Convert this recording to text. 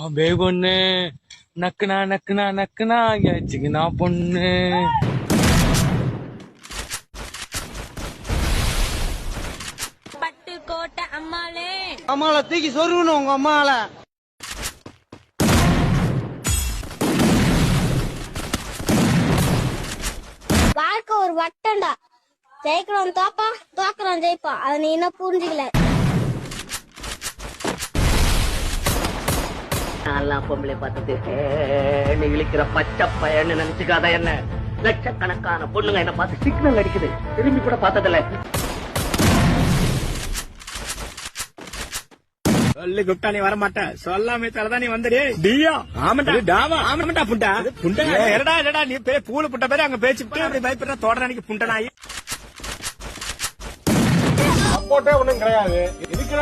Abe பொண்ணு நக்குனா நக்குனா நக்குனா ஏச்சுக்குனா பொண்ணு. பட்டு கோட்டை அம்மாளே அம்மால தூக்கி சொருகணும் உங்க அம்மால. வாழ்க்கை ஒரு வட்டம்டா. ஜெயிக்கிறோம் தோப்பா, தோக்குறோம் ஜெயிப்பா. அதை நீ இன்னும் புரிஞ்சுக்கல. நான் பொம்பளை பார்த்தது நீ இழிக்கிற பச்சை பையன்னு நினைச்சுக்காத. என்ன லட்சக்கணக்கான பொண்ணுங்க என்ன பார்த்து சிக்னல் அடிக்குது, திரும்பி கூட பார்த்ததில்ல. சொல்லி குப்டா நீ வர மாட்ட, சொல்லாமே தரதான் நீ வந்துடு. டியா ஆமாண்டா, டாமா ஆமாண்டா. புண்டா புண்டா எடா எடா நீ பூலு புட்ட பேரு அங்க பேச்சு அப்படி பயப்படுற தோட அன்னைக்கு புண்டனாயி சப்போர்ட்டே ஒண்ணும் கிடையாது. இதுக்கு